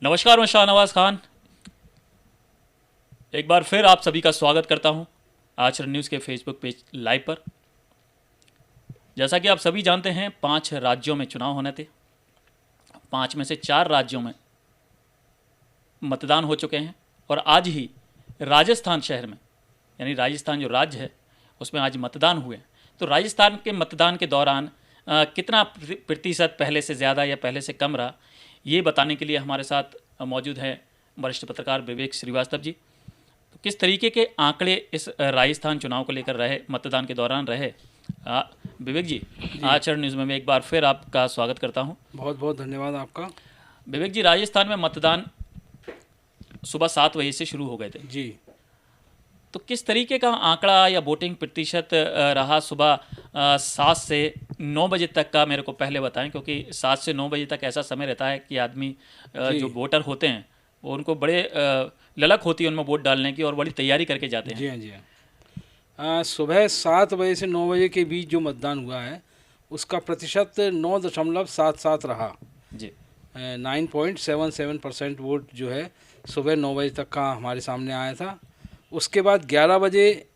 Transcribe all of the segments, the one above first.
नमस्कार, मैं शाहनवाज खान एक बार फिर आप सभी का स्वागत करता हूं आचरण न्यूज़ के फेसबुक पेज लाइव पर। जैसा कि आप सभी जानते हैं 5 राज्यों में चुनाव होने थे। 5 में से 4 राज्यों में मतदान हो चुके हैं और आज ही राजस्थान शहर में, यानी राजस्थान जो राज्य है उसमें आज मतदान हुए। तो राजस्थान के मतदान के दौरान कितना प्रतिशत पहले से ज़्यादा या पहले से कम रहा, ये बताने के लिए हमारे साथ मौजूद हैं वरिष्ठ पत्रकार विवेक श्रीवास्तव जी। तो किस तरीके के आंकड़े इस राजस्थान चुनाव को लेकर रहे, मतदान के दौरान रहे, विवेक जी आचरण न्यूज़ में मैं एक बार फिर आपका स्वागत करता हूं। बहुत बहुत धन्यवाद आपका। विवेक जी, राजस्थान में मतदान सुबह 7 बजे से शुरू हो गए थे जी। तो किस तरीके का आंकड़ा या वोटिंग प्रतिशत रहा सुबह 7 से 9 बजे तक का? मेरे को पहले बताएं, क्योंकि 7 से 9 बजे तक ऐसा समय रहता है कि आदमी जो वोटर होते हैं वो उनको बड़े ललक होती है उनमें वोट डालने की और बड़ी तैयारी करके जाते हैं। जी हाँ, जी हाँ। सुबह 7 बजे से 9 बजे के बीच जो मतदान हुआ है उसका प्रतिशत 9.77 रहा। जी। 9.77% वोट जो है सुबह 9 बजे तक का हमारे सामने आया था। उसके बाद 11 बजे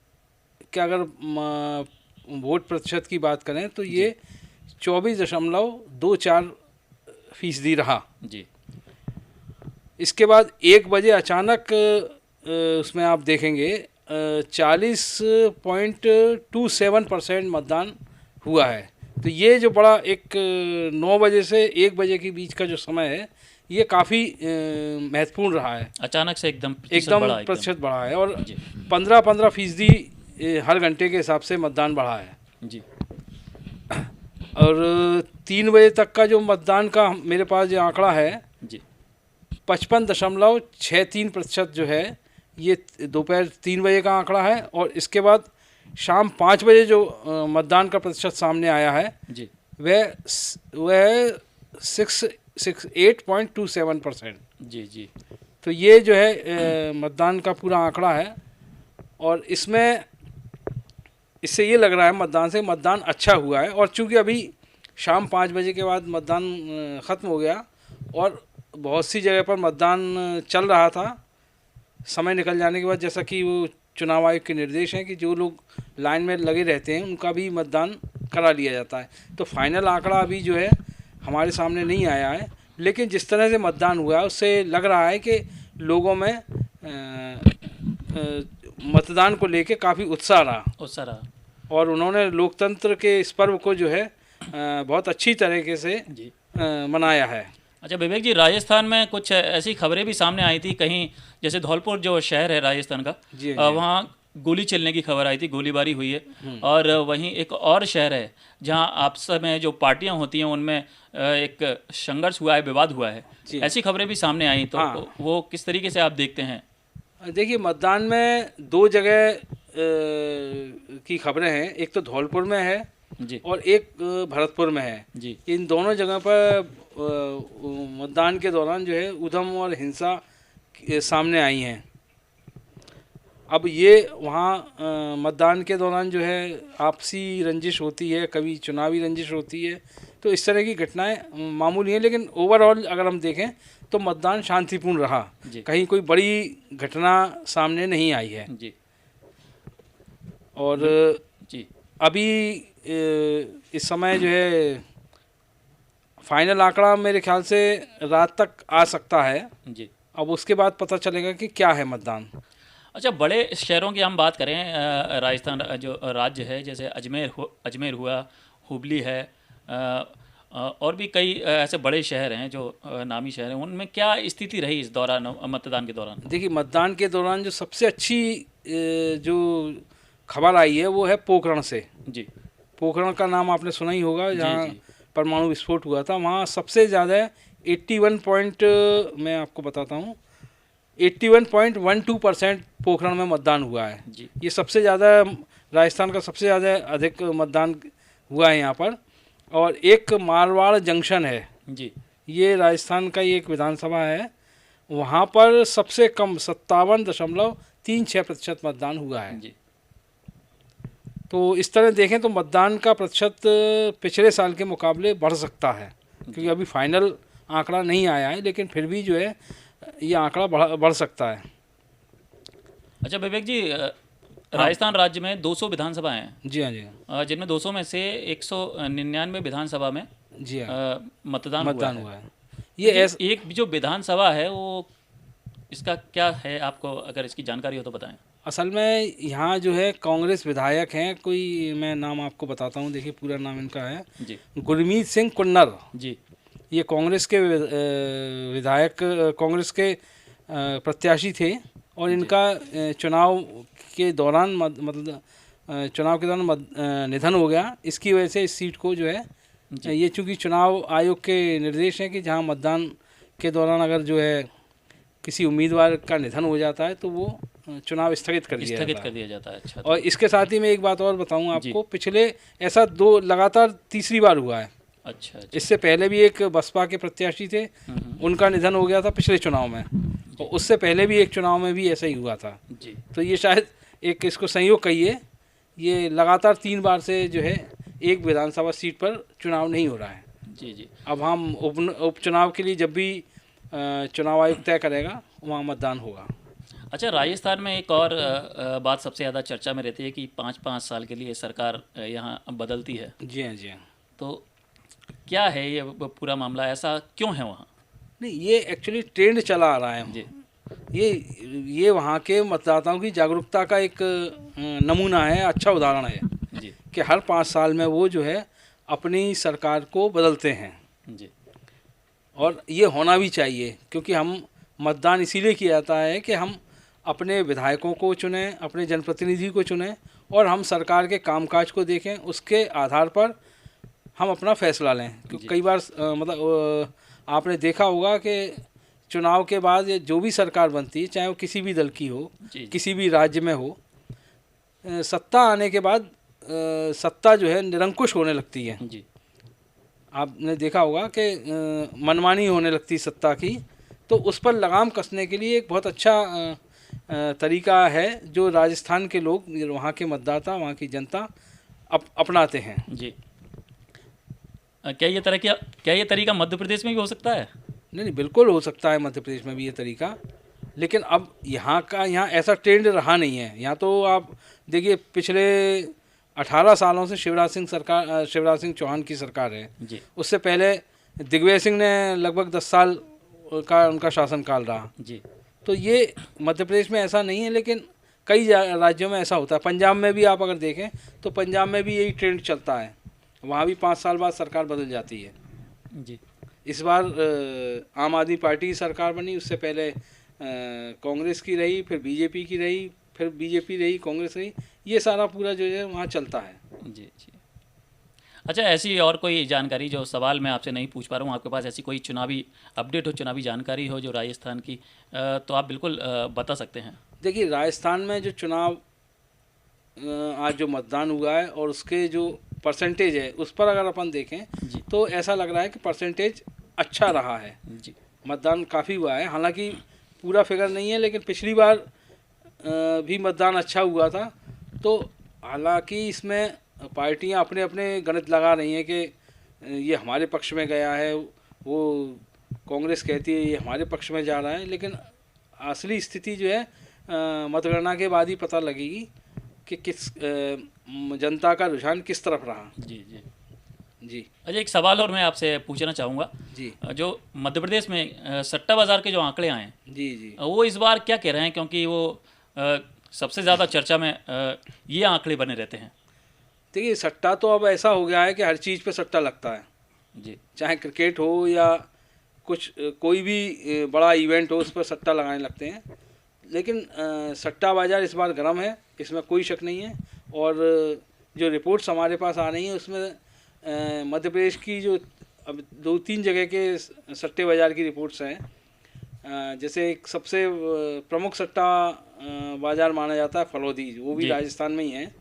के अगर वोट प्रतिशत की बात करें तो ये 24.24% रहा। जी। इसके बाद 1 बजे अचानक उसमें आप देखेंगे 40.27% मतदान हुआ है। तो ये जो बड़ा एक 9 बजे से 1 बजे के बीच का जो समय है ये काफ़ी महत्वपूर्ण रहा है। अचानक से एकदम प्रतिशत बढ़ा है और 15% हर घंटे के हिसाब से मतदान बढ़ा है। जी। और 3 बजे तक का जो मतदान का मेरे पास जो आंकड़ा है जी 55.63% जो है ये दोपहर 3 बजे का आंकड़ा है। और इसके बाद शाम 5 बजे जो मतदान का प्रतिशत सामने आया है जी वह 8.27%। जी जी। तो ये जो है मतदान का पूरा आंकड़ा है और इससे ये लग रहा है मतदान अच्छा हुआ है। और चूंकि अभी शाम 5 बजे के बाद मतदान ख़त्म हो गया और बहुत सी जगह पर मतदान चल रहा था, समय निकल जाने के बाद जैसा कि वो चुनाव आयोग के निर्देश हैं कि जो लोग लाइन में लगे रहते हैं उनका भी मतदान करा लिया जाता है। तो फाइनल आंकड़ा अभी जो है हमारे सामने नहीं आया है, लेकिन जिस तरह से मतदान हुआ है उससे लग रहा है कि लोगों में मतदान को लेके काफ़ी उत्साह रहा और उन्होंने लोकतंत्र के इस पर्व को जो है बहुत अच्छी तरीके से मनाया है। अच्छा विवेक जी, राजस्थान में कुछ ऐसी खबरें भी सामने आई थी, कहीं जैसे धौलपुर जो शहर है राजस्थान का, वहाँ गोली चलने की खबर आई थी, गोलीबारी हुई है। और वहीं एक और शहर है जहां आपस में जो पार्टियां होती हैं उनमें एक संघर्ष हुआ है, विवाद हुआ है, ऐसी खबरें भी सामने आई। तो वो किस तरीके से आप देखते हैं? देखिए, मतदान में 2 जगह की खबरें हैं, एक तो धौलपुर में है जी और एक भरतपुर में है जी। इन दोनों जगह पर मतदान के दौरान जो है उधम और हिंसा सामने आई हैं। अब ये वहाँ मतदान के दौरान जो है आपसी रंजिश होती है, कभी चुनावी रंजिश होती है, तो इस तरह की घटनाएं मामूली हैं। लेकिन ओवरऑल अगर हम देखें तो मतदान शांतिपूर्ण रहा, कहीं कोई बड़ी घटना सामने नहीं आई है जी। और जी अभी इस समय जो है फाइनल आंकड़ा मेरे ख्याल से रात तक आ सकता है जी। अब उसके बाद पता चलेगा कि क्या है मतदान। अच्छा, बड़े शहरों की हम बात करें, राजस्थान जो राज्य है, जैसे अजमेर हुआ, हुबली है, और भी कई ऐसे बड़े शहर हैं जो नामी शहर हैं, उनमें क्या स्थिति रही इस दौरान, मतदान के दौरान? देखिए, मतदान के दौरान जो सबसे अच्छी जो खबर आई है वो है पोखरण से जी। पोखरण का नाम आपने सुना ही होगा, जहाँ परमाणु विस्फोट हुआ था। वहाँ सबसे ज़्यादा 81 मैं आपको बताता हूँ 81.12% पोखरण में मतदान हुआ है जी। ये सबसे ज़्यादा राजस्थान का सबसे ज़्यादा अधिक मतदान हुआ है यहाँ पर। और एक मारवाड़ जंक्शन है जी, ये राजस्थान का ही एक विधानसभा है, वहाँ पर सबसे कम 57.36% मतदान हुआ है जी। तो इस तरह देखें तो मतदान का प्रतिशत पिछले साल के मुकाबले बढ़ सकता है, क्योंकि अभी फाइनल आंकड़ा नहीं आया है, लेकिन फिर भी जो है ये आंकड़ा बढ़ सकता है। अच्छा विवेक जी, राजस्थान राज्य में 200 विधानसभा हैं। जी हाँ जी, जिनमें 200 में से 199 विधानसभा में जी हाँ मतदान हुआ है। ये एक जो विधानसभा है वो इसका क्या है, आपको अगर इसकी जानकारी हो तो बताएं। असल में यहाँ जो है कांग्रेस विधायक हैं, कोई मैं नाम आपको बताता हूँ, देखिए पूरा नाम इनका है जी गुरमीत सिंह कुन्नर जी। ये कांग्रेस के विधायक, कांग्रेस के प्रत्याशी थे, और इनका चुनाव के दौरान मतलब चुनाव के दौरान निधन हो गया। इसकी वजह से इस सीट को जो है ये, चूँकि चुनाव आयोग के निर्देश हैं कि जहाँ मतदान के दौरान अगर जो है किसी उम्मीदवार का निधन हो जाता है तो वो चुनाव स्थगित कर दिया जाता है। अच्छा, और इसके साथ ही मैं एक बात और बताऊं आपको, पिछले ऐसा लगातार तीसरी बार हुआ है। अच्छा। इससे पहले भी एक बसपा के प्रत्याशी थे, उनका निधन हो गया था पिछले चुनाव में, और उससे पहले भी एक चुनाव में भी ऐसा ही हुआ था जी। तो ये शायद एक इसको संयोग कहिए, ये लगातार 3 बार से जो है एक विधानसभा सीट पर चुनाव नहीं हो रहा है जी जी। अब हम उपचुनाव के लिए जब भी चुनाव आयोग तय करेगा वहाँ मतदान होगा। अच्छा, राजस्थान में एक और बात सबसे ज़्यादा चर्चा में रहती है कि 5-5 साल के लिए सरकार यहाँ बदलती है। जी हाँ, जी हाँ। तो क्या है ये पूरा मामला, ऐसा क्यों है वहाँ? नहीं, ये एक्चुअली ट्रेंड चला आ रहा है जी। ये वहाँ के मतदाताओं की जागरूकता का एक नमूना है, अच्छा उदाहरण है जी, कि हर 5 साल में वो जो है अपनी सरकार को बदलते हैं जी। और ये होना भी चाहिए, क्योंकि हम मतदान इसीलिए किया जाता है कि हम अपने विधायकों को चुनें, अपने जनप्रतिनिधि को चुनें, और हम सरकार के कामकाज को देखें, उसके आधार पर हम अपना फैसला लें। क्योंकि कई बार मतलब आपने देखा होगा कि चुनाव के बाद जो भी सरकार बनती है, चाहे वो किसी भी दल की हो, किसी भी राज्य में हो, सत्ता आने के बाद सत्ता जो है निरंकुश होने लगती है जी। आपने देखा होगा कि मनमानी होने लगती सत्ता की, तो उस पर लगाम कसने के लिए एक बहुत अच्छा तरीका है जो राजस्थान के लोग, वहाँ के मतदाता, वहाँ की जनता अपनाते हैं जी। क्या ये तरीका मध्य प्रदेश में भी हो सकता है? नहीं, बिल्कुल हो सकता है मध्य प्रदेश में भी ये तरीका, लेकिन अब यहाँ ऐसा ट्रेंड रहा नहीं है। यहाँ तो आप देखिए पिछले 18 सालों से शिवराज सिंह चौहान की सरकार है जी। उससे पहले दिग्विजय सिंह ने लगभग 10 साल का उनका शासनकाल रहा जी। तो ये मध्य प्रदेश में ऐसा नहीं है, लेकिन कई राज्यों में ऐसा होता है। पंजाब में भी आप अगर देखें तो पंजाब में भी यही ट्रेंड चलता है, वहाँ भी 5 साल बाद सरकार बदल जाती है जी। इस बार आम आदमी पार्टी की सरकार बनी, उससे पहले कांग्रेस की रही, फिर बीजेपी की रही, फिर बीजेपी रही, कांग्रेस रही, ये सारा पूरा जो है वहाँ चलता है जी जी। अच्छा, ऐसी और कोई जानकारी जो सवाल मैं आपसे नहीं पूछ पा रहा हूँ, आपके पास ऐसी कोई चुनावी अपडेट हो, चुनावी जानकारी हो जो राजस्थान की, तो आप बिल्कुल बता सकते हैं। देखिए, राजस्थान में जो चुनाव आज जो मतदान हुआ है और उसके जो परसेंटेज है उस पर अगर अपन देखें तो ऐसा लग रहा है कि परसेंटेज अच्छा रहा है जी। मतदान काफ़ी हुआ है, हालांकि पूरा फिगर नहीं है, लेकिन पिछली बार भी मतदान अच्छा हुआ था। तो हालांकि इसमें पार्टियां अपने अपने गणित लगा रही हैं कि ये हमारे पक्ष में गया है, वो कांग्रेस कहती है ये हमारे पक्ष में जा रहा है, लेकिन असली स्थिति जो है मतगणना के बाद ही पता लगेगी कि किस जनता का रुझान किस तरफ रहा जी जी जी। अच्छा, एक सवाल और मैं आपसे पूछना चाहूँगा जी। जो मध्य प्रदेश में सट्टा बाज़ार के जो आंकड़े आए हैं जी जी, वो इस बार क्या कह रहे हैं, क्योंकि वो सबसे ज़्यादा चर्चा में ये आंकड़े बने रहते हैं। देखिए, सट्टा तो अब ऐसा हो गया है कि हर चीज़ पे सट्टा लगता है जी, चाहे क्रिकेट हो या कुछ कोई भी बड़ा इवेंट हो, उस पर सट्टा लगाने लगते हैं। लेकिन सट्टा बाज़ार इस बार गर्म है, इसमें कोई शक नहीं है। और जो रिपोर्ट्स हमारे पास आ रही हैं उसमें मध्य प्रदेश की जो अब 2-3 जगह के सट्टे बाज़ार की रिपोर्ट्स हैं। जैसे एक सबसे प्रमुख सट्टा बाज़ार माना जाता है फलौदी, वो भी राजस्थान में ही है।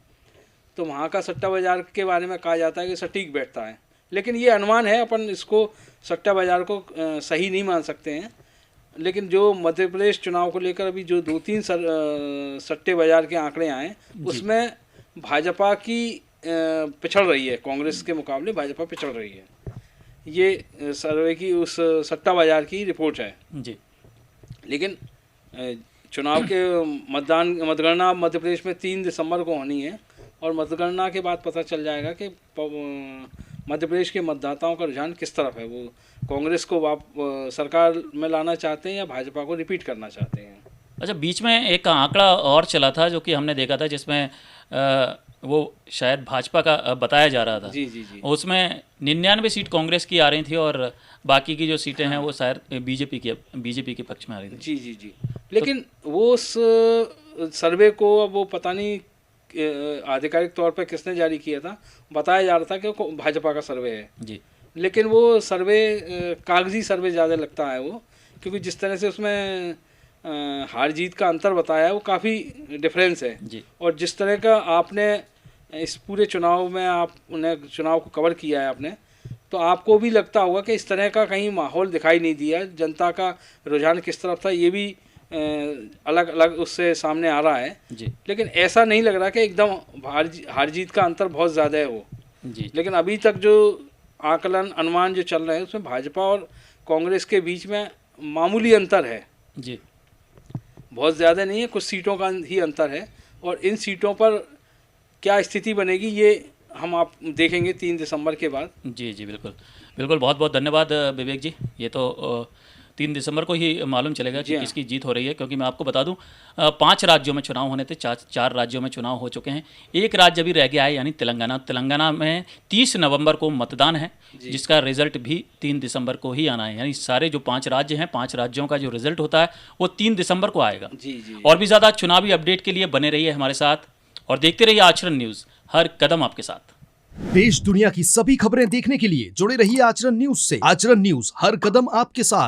तो वहाँ का सट्टा बाज़ार के बारे में कहा जाता है कि सटीक बैठता है, लेकिन ये अनुमान है, अपन इसको सट्टा बाज़ार को सही नहीं मान सकते हैं। लेकिन जो मध्य प्रदेश चुनाव को लेकर अभी जो 2-3 सट्टे बाज़ार के आंकड़े आए, उसमें भाजपा की पिछड़ रही है, कांग्रेस के मुकाबले भाजपा पिछड़ रही है। ये सर्वे की उस सट्टा बाजार की रिपोर्ट है जी। लेकिन चुनाव के मतगणना मध्य प्रदेश में 3 दिसंबर को होनी है और मतगणना के बाद पता चल जाएगा कि मध्य प्रदेश के मतदाताओं का रुझान किस तरफ है। वो कांग्रेस को सरकार में लाना चाहते हैं या भाजपा को रिपीट करना चाहते हैं। अच्छा, बीच में एक आंकड़ा और चला था जो कि हमने देखा था, जिसमें वो शायद भाजपा का बताया जा रहा था। जी जी जी। उसमें 99 सीट कांग्रेस की आ रही थी और बाकी की जो सीटें हैं वो शायद बीजेपी के पक्ष में आ रही थी। जी जी जी। लेकिन वो उस सर्वे को अब वो पता नहीं आधिकारिक तौर पर किसने जारी किया था, बताया जा रहा था कि वो भाजपा का सर्वे है जी। लेकिन वो सर्वे कागजी सर्वे ज़्यादा लगता है वो, क्योंकि जिस तरह से उसमें हार जीत का अंतर बताया है वो काफ़ी डिफरेंस है जी। और जिस तरह का आपने इस पूरे चुनाव में आपने चुनाव को कवर किया है आपने, तो आपको भी लगता होगा कि इस तरह का कहीं माहौल दिखाई नहीं दिया। जनता का रुझान किस तरफ था ये भी अलग अलग उससे सामने आ रहा है जी। लेकिन ऐसा नहीं लग रहा कि एकदम हार जीत का अंतर बहुत ज़्यादा है वो जी। लेकिन अभी तक जो आकलन अनुमान जो चल रहे हैं उसमें भाजपा और कांग्रेस के बीच में मामूली अंतर है जी। बहुत ज़्यादा नहीं है, कुछ सीटों का ही अंतर है और इन सीटों पर क्या स्थिति बनेगी ये हम आप देखेंगे 3 दिसंबर के बाद। जी जी बिल्कुल बिल्कुल। बहुत बहुत धन्यवाद विवेक जी। ये तो 3 दिसंबर को ही मालूम चलेगा कि किसकी जीत हो रही है, क्योंकि मैं आपको बता दूं 5 राज्यों में चुनाव होने थे, 4 राज्यों में चुनाव हो चुके हैं, एक राज्य अभी रह गया है यानी तेलंगाना में 30 नवंबर को मतदान है जिसका रिजल्ट भी 3 दिसंबर को ही आना है। यानी सारे जो 5 राज्य हैं, 5 राज्यों का जो रिजल्ट होता है वो 3 दिसंबर को आएगा। जी जी। और भी ज़्यादा चुनावी अपडेट के लिए बने रहिए हमारे साथ और देखते रहिए आचरण न्यूज़, हर कदम आपके साथ। देश दुनिया की सभी खबरें देखने के लिए जुड़े रहिए आचरण न्यूज से। आचरण न्यूज, हर कदम आपके साथ।